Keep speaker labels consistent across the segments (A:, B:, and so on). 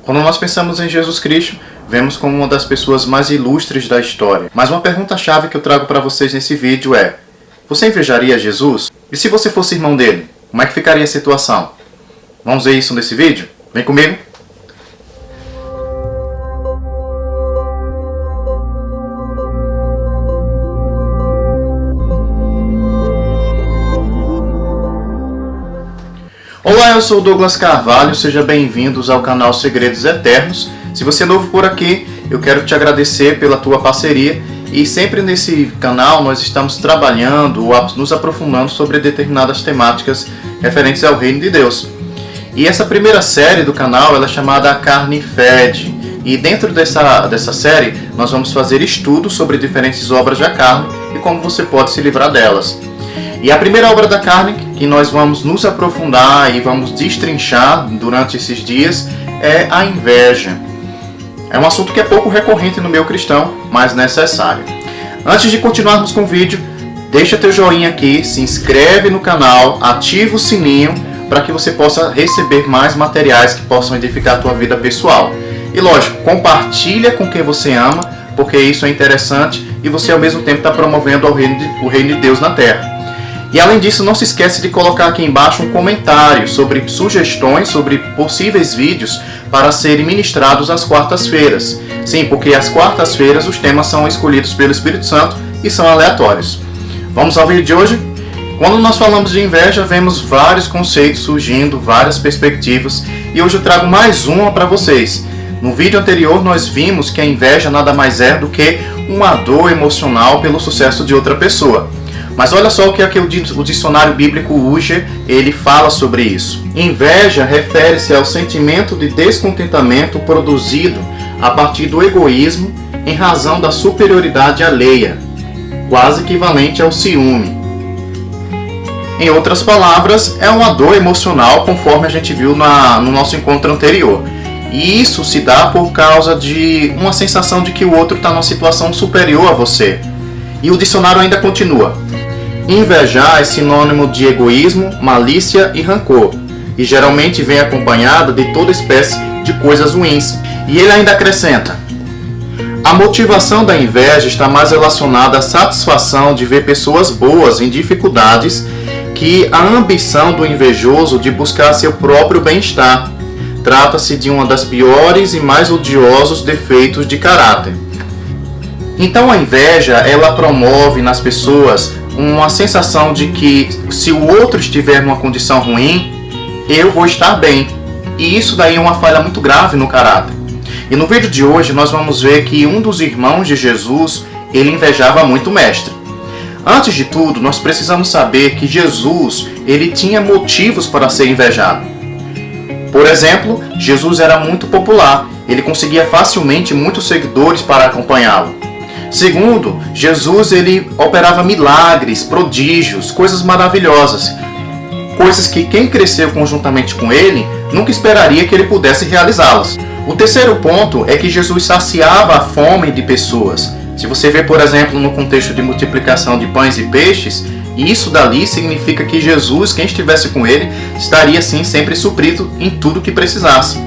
A: Quando nós pensamos em Jesus Cristo, vemos como uma das pessoas mais ilustres da história. Mas uma pergunta-chave que eu trago para vocês nesse vídeo é: você invejaria Jesus? E se você fosse irmão dele, como é que ficaria a situação? Vamos ver isso nesse vídeo? Vem comigo! Olá, eu sou o Douglas Carvalho, sejam bem-vindos ao canal Segredos Eternos. Se você é novo por aqui, eu quero te agradecer pela tua parceria e sempre nesse canal nós estamos trabalhando ou nos aprofundando sobre determinadas temáticas referentes ao Reino de Deus. E essa primeira série do canal ela é chamada A Carne Fede. E dentro dessa série nós vamos fazer estudos sobre diferentes obras da carne e como você pode se livrar delas. E a primeira obra da carne que nós vamos nos aprofundar e vamos destrinchar durante esses dias é a inveja. É um assunto que é pouco recorrente no meio cristão, mas necessário. Antes de continuarmos com o vídeo, deixa teu joinha aqui, se inscreve no canal, ativa o sininho para que você possa receber mais materiais que possam edificar a tua vida pessoal. E lógico, compartilha com quem você ama, porque isso é interessante e você ao mesmo tempo está promovendo o reino de Deus na terra. E além disso, não se esquece de colocar aqui embaixo um comentário sobre sugestões, sobre possíveis vídeos para serem ministrados às quartas-feiras. Sim, porque às quartas-feiras os temas são escolhidos pelo Espírito Santo e são aleatórios. Vamos ao vídeo de hoje? Quando nós falamos de inveja, vemos vários conceitos surgindo, várias perspectivas, e hoje eu trago mais uma para vocês. No vídeo anterior nós vimos que a inveja nada mais é do que uma dor emocional pelo sucesso de outra pessoa. Mas olha só o que o dicionário bíblico Uger, ele fala sobre isso. Inveja refere-se ao sentimento de descontentamento produzido a partir do egoísmo em razão da superioridade alheia, quase equivalente ao ciúme. Em outras palavras, é uma dor emocional, conforme a gente viu no nosso encontro anterior. E isso se dá por causa de uma sensação de que o outro está numa situação superior a você. E o dicionário ainda continua. Invejar é sinônimo de egoísmo, malícia e rancor, e geralmente vem acompanhada de toda espécie de coisas ruins. E ele ainda acrescenta: a motivação da inveja está mais relacionada à satisfação de ver pessoas boas em dificuldades que a ambição do invejoso de buscar seu próprio bem-estar. Trata-se de uma das piores e mais odiosos defeitos de caráter. Então a inveja, ela promove nas pessoas uma sensação de que se o outro estiver numa condição ruim, eu vou estar bem. E isso daí é uma falha muito grave no caráter. E no vídeo de hoje nós vamos ver que um dos irmãos de Jesus, ele invejava muito o mestre. Antes de tudo, nós precisamos saber que Jesus, ele tinha motivos para ser invejado. Por exemplo, Jesus era muito popular, ele conseguia facilmente muitos seguidores para acompanhá-lo. Segundo, Jesus ele operava milagres, prodígios, coisas maravilhosas, coisas que quem cresceu conjuntamente com ele nunca esperaria que ele pudesse realizá-las. O terceiro ponto é que Jesus saciava a fome de pessoas. Se você vê, por exemplo, no contexto de multiplicação de pães e peixes, isso dali significa que Jesus, quem estivesse com ele, estaria sim sempre suprido em tudo que precisasse.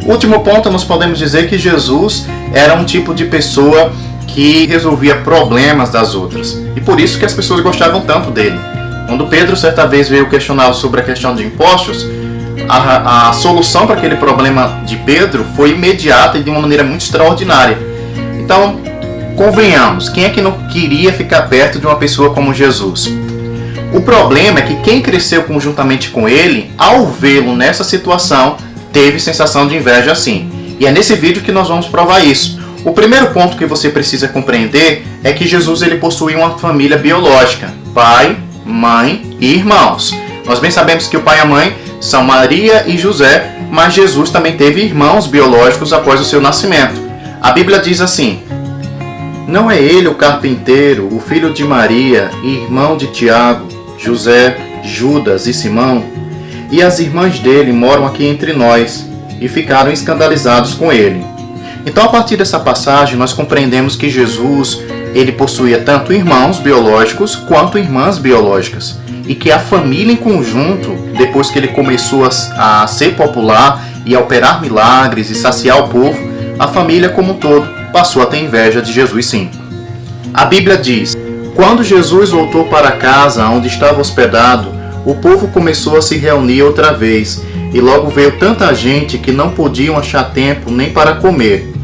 A: O último ponto, nós podemos dizer que Jesus era um tipo de pessoa que resolvia problemas das outras. E por isso que as pessoas gostavam tanto dele. Quando Pedro certa vez veio questioná-lo sobre a questão de impostos, a solução para aquele problema de Pedro foi imediata e de uma maneira muito extraordinária. Então, convenhamos, quem é que não queria ficar perto de uma pessoa como Jesus? O problema é que quem cresceu conjuntamente com ele, ao vê-lo nessa situação, teve sensação de inveja sim. E é nesse vídeo que nós vamos provar isso. O primeiro ponto que você precisa compreender é que Jesus ele possui uma família biológica, pai, mãe e irmãos. Nós bem sabemos que o pai e a mãe são Maria e José, mas Jesus também teve irmãos biológicos após o seu nascimento. A Bíblia diz assim: não é ele o carpinteiro, o filho de Maria e irmão de Tiago, José, Judas e Simão? E as irmãs dele moram aqui entre nós, e ficaram escandalizados com ele. Então, a partir dessa passagem, nós compreendemos que Jesus ele possuía tanto irmãos biológicos quanto irmãs biológicas. E que a família em conjunto, depois que ele começou a ser popular e a operar milagres e saciar o povo, a família como um todo passou a ter inveja de Jesus sim. A Bíblia diz: quando Jesus voltou para a casa onde estava hospedado, o povo começou a se reunir outra vez, e logo veio tanta gente que não podiam achar tempo nem para comer.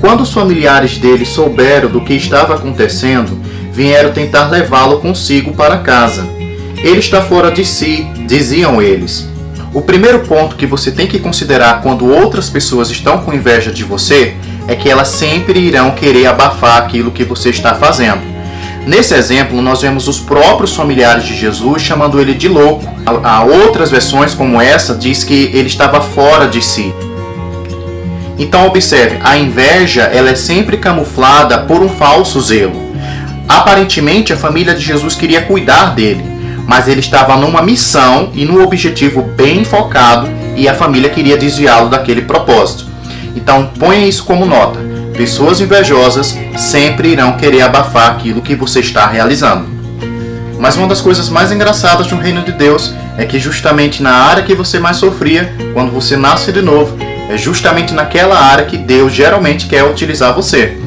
A: Quando os familiares dele souberam do que estava acontecendo, vieram tentar levá-lo consigo para casa. Ele está fora de si, diziam eles. O primeiro ponto que você tem que considerar quando outras pessoas estão com inveja de você é que elas sempre irão querer abafar aquilo que você está fazendo. Nesse exemplo, nós vemos os próprios familiares de Jesus chamando ele de louco. Há outras versões, como essa, diz que ele estava fora de si. Então observe, a inveja ela é sempre camuflada por um falso zelo. Aparentemente, a família de Jesus queria cuidar dele, mas ele estava numa missão e num objetivo bem focado e a família queria desviá-lo daquele propósito. Então ponha isso como nota. Pessoas invejosas sempre irão querer abafar aquilo que você está realizando. Mas uma das coisas mais engraçadas no reino de Deus é que justamente na área que você mais sofria, quando você nasce de novo, é justamente naquela área que Deus geralmente quer utilizar você.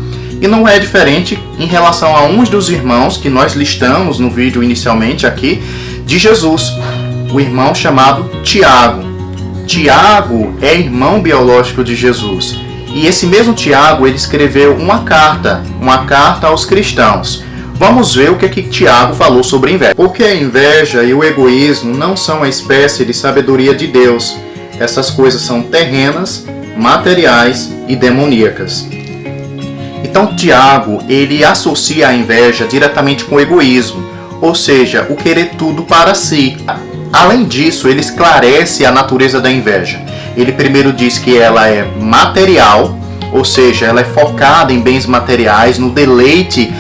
A: E não é diferente em relação a uns dos irmãos que nós listamos no vídeo inicialmente aqui, de Jesus, o irmão chamado Tiago. Tiago é irmão biológico de Jesus. E esse mesmo Tiago, ele escreveu uma carta aos cristãos. Vamos ver o que Tiago falou sobre inveja. Porque a inveja e o egoísmo não são a espécie de sabedoria de Deus. Essas coisas são terrenas, materiais e demoníacas. Então Tiago, ele associa a inveja diretamente com o egoísmo, ou seja, o querer tudo para si. Além disso, ele esclarece a natureza da inveja. Ele primeiro diz que ela é material, ou seja, ela é focada em bens materiais, no deleite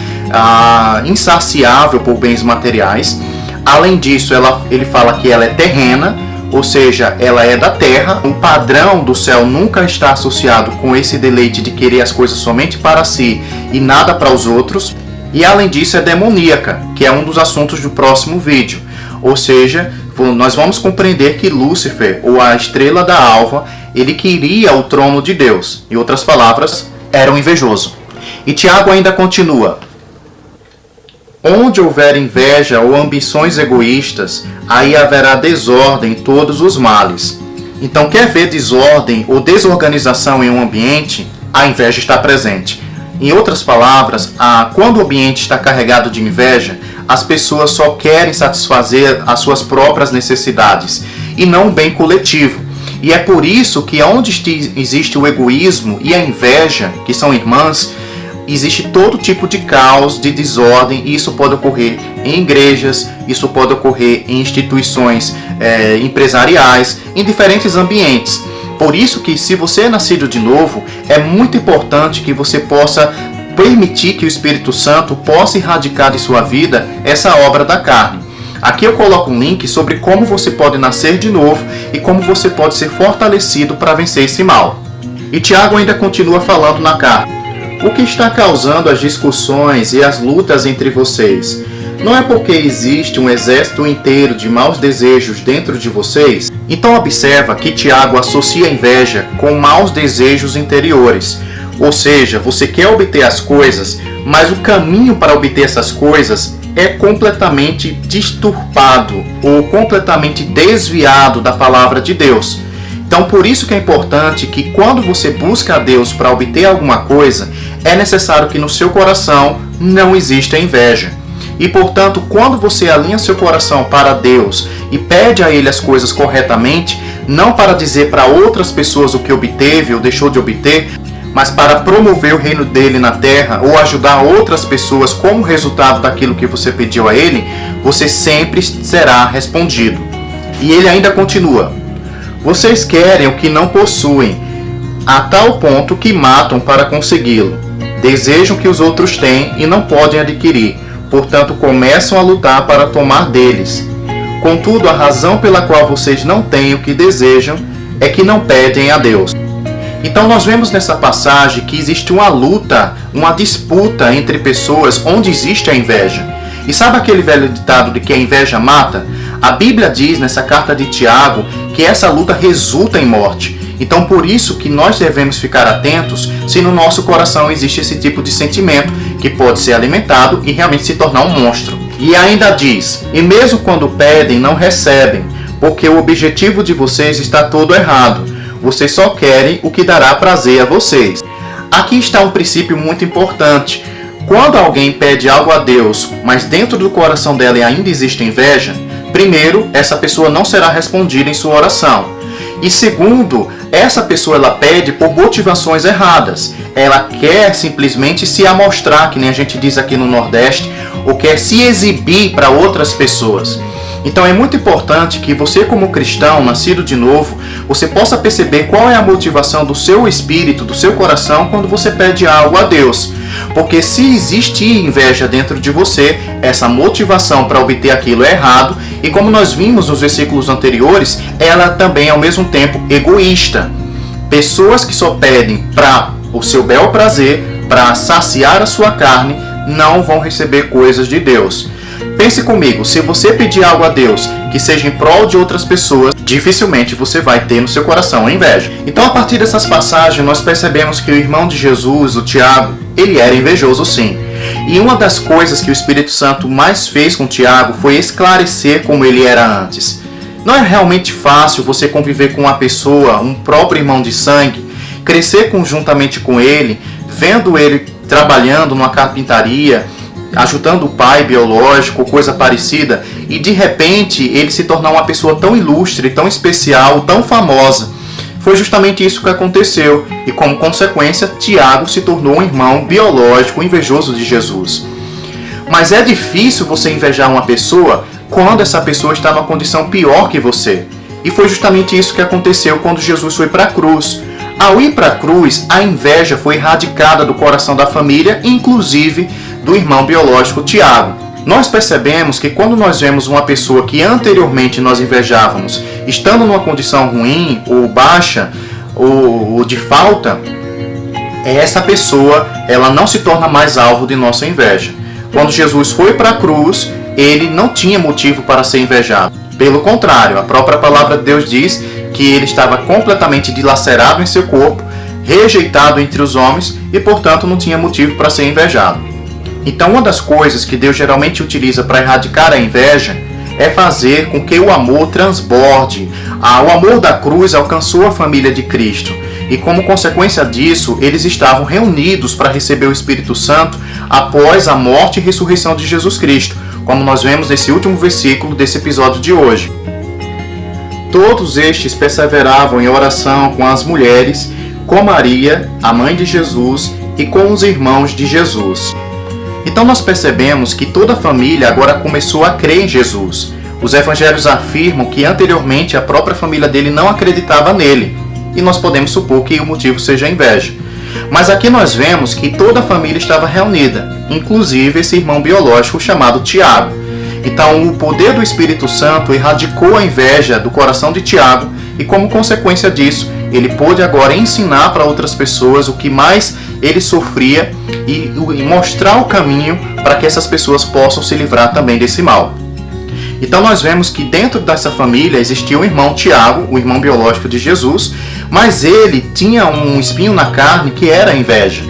A: insaciável por bens materiais. Além disso, ele fala que ela é terrena, ou seja, ela é da terra. O padrão do céu nunca está associado com esse deleite de querer as coisas somente para si e nada para os outros. E além disso é demoníaca, que é um dos assuntos do próximo vídeo. Ou seja, nós vamos compreender que Lúcifer, ou a estrela da alva, ele queria o trono de Deus. Em outras palavras, era um invejoso. E Tiago ainda continua: onde houver inveja ou ambições egoístas, aí haverá desordem em todos os males. Então, quer ver desordem ou desorganização em um ambiente? A inveja está presente. Em outras palavras, quando o ambiente está carregado de inveja, as pessoas só querem satisfazer as suas próprias necessidades e não o bem coletivo. E é por isso que onde existe o egoísmo e a inveja, que são irmãs, existe todo tipo de caos, de desordem, e isso pode ocorrer em igrejas, isso pode ocorrer em instituições empresariais, em diferentes ambientes. Por isso que, se você é nascido de novo, é muito importante que você possa permitir que o Espírito Santo possa erradicar de sua vida essa obra da carne. Aqui eu coloco um link sobre como você pode nascer de novo e como você pode ser fortalecido para vencer esse mal. E Tiago ainda continua falando na carta: o que está causando as discussões e as lutas entre vocês? Não é porque existe um exército inteiro de maus desejos dentro de vocês? Então observa que Tiago associa a inveja com maus desejos interiores. Ou seja, você quer obter as coisas, mas o caminho para obter essas coisas é completamente disturpado ou completamente desviado da palavra de Deus. Então por isso que é importante que quando você busca a Deus para obter alguma coisa, é necessário que no seu coração não exista inveja. E portanto, quando você alinha seu coração para Deus e pede a Ele as coisas corretamente, não para dizer para outras pessoas o que obteve ou deixou de obter, mas para promover o reino dele na terra ou ajudar outras pessoas como resultado daquilo que você pediu a Ele, você sempre será respondido. E ele ainda continua: vocês querem o que não possuem, a tal ponto que matam para consegui-lo. Desejam que os outros têm e não podem adquirir, portanto começam a lutar para tomar deles. Contudo, a razão pela qual vocês não têm o que desejam é que não pedem a Deus. Então nós vemos nessa passagem que existe uma luta, uma disputa entre pessoas onde existe a inveja. E sabe aquele velho ditado de que a inveja mata? A Bíblia diz nessa carta de Tiago que essa luta resulta em morte. Então por isso que nós devemos ficar atentos se no nosso coração existe esse tipo de sentimento que pode ser alimentado e realmente se tornar um monstro. E ainda diz, e mesmo quando pedem, não recebem, porque o objetivo de vocês está todo errado. Vocês só querem o que dará prazer a vocês. Aqui está um princípio muito importante. Quando alguém pede algo a Deus, mas dentro do coração dela ainda existe inveja, primeiro, essa pessoa não será respondida em sua oração. E segundo, essa pessoa ela pede por motivações erradas. Ela quer simplesmente se amostrar, que nem a gente diz aqui no Nordeste, ou quer se exibir para outras pessoas. Então é muito importante que você, como cristão, nascido de novo, você possa perceber qual é a motivação do seu espírito, do seu coração, quando você pede algo a Deus. Porque se existir inveja dentro de você, essa motivação para obter aquilo é errado, e como nós vimos nos versículos anteriores, ela também é ao mesmo tempo egoísta. Pessoas que só pedem para o seu bel prazer, para saciar a sua carne, não vão receber coisas de Deus. Pense comigo, se você pedir algo a Deus que seja em prol de outras pessoas, dificilmente você vai ter no seu coração a inveja. Então, a partir dessas passagens, nós percebemos que o irmão de Jesus, o Tiago, ele era invejoso sim. E uma das coisas que o Espírito Santo mais fez com Tiago foi esclarecer como ele era antes. Não é realmente fácil você conviver com uma pessoa, um próprio irmão de sangue, crescer conjuntamente com ele, vendo ele trabalhando numa carpintaria, ajudando o pai biológico, coisa parecida, e de repente ele se tornar uma pessoa tão ilustre, tão especial, tão famosa. Foi justamente isso que aconteceu, e como consequência, Tiago se tornou um irmão biológico invejoso de Jesus. Mas é difícil você invejar uma pessoa quando essa pessoa está numa condição pior que você. E foi justamente isso que aconteceu quando Jesus foi para a cruz. Ao ir para a cruz, a inveja foi erradicada do coração da família, inclusive do irmão biológico Tiago. Nós percebemos que quando nós vemos uma pessoa que anteriormente nós invejávamos, estando numa condição ruim, ou baixa, ou de falta, essa pessoa ela não se torna mais alvo de nossa inveja. Quando Jesus foi para a cruz, ele não tinha motivo para ser invejado. Pelo contrário, a própria palavra de Deus diz que ele estava completamente dilacerado em seu corpo, rejeitado entre os homens e, portanto, não tinha motivo para ser invejado. Então, uma das coisas que Deus geralmente utiliza para erradicar a inveja é fazer com que o amor transborde. O amor da cruz alcançou a família de Cristo e, como consequência disso, eles estavam reunidos para receber o Espírito Santo após a morte e ressurreição de Jesus Cristo, como nós vemos nesse último versículo desse episódio de hoje. Todos estes perseveravam em oração com as mulheres, com Maria, a mãe de Jesus, e com os irmãos de Jesus. Então nós percebemos que toda a família agora começou a crer em Jesus. Os evangelhos afirmam que anteriormente a própria família dele não acreditava nele, e nós podemos supor que o motivo seja a inveja. Mas aqui nós vemos que toda a família estava reunida, inclusive esse irmão biológico chamado Tiago. Então o poder do Espírito Santo erradicou a inveja do coração de Tiago e, como consequência disso, ele pôde agora ensinar para outras pessoas o que mais ele sofria e mostrar o caminho para que essas pessoas possam se livrar também desse mal. Então nós vemos que dentro dessa família existia um irmão Tiago, o irmão biológico de Jesus, mas ele tinha um espinho na carne que era a inveja.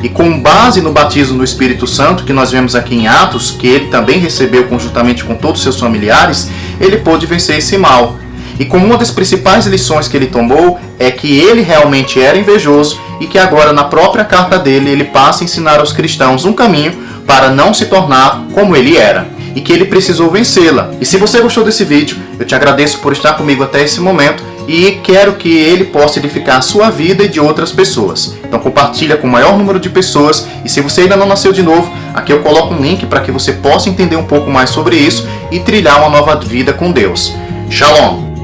A: E com base no batismo do Espírito Santo, que nós vemos aqui em Atos, que ele também recebeu conjuntamente com todos os seus familiares, ele pôde vencer esse mal. E como uma das principais lições que ele tomou é que ele realmente era invejoso e que agora na própria carta dele ele passa a ensinar aos cristãos um caminho para não se tornar como ele era e que ele precisou vencê-la. E se você gostou desse vídeo, eu te agradeço por estar comigo até esse momento e quero que ele possa edificar a sua vida e de outras pessoas. Então compartilha com o maior número de pessoas e se você ainda não nasceu de novo, aqui eu coloco um link para que você possa entender um pouco mais sobre isso e trilhar uma nova vida com Deus. Shalom!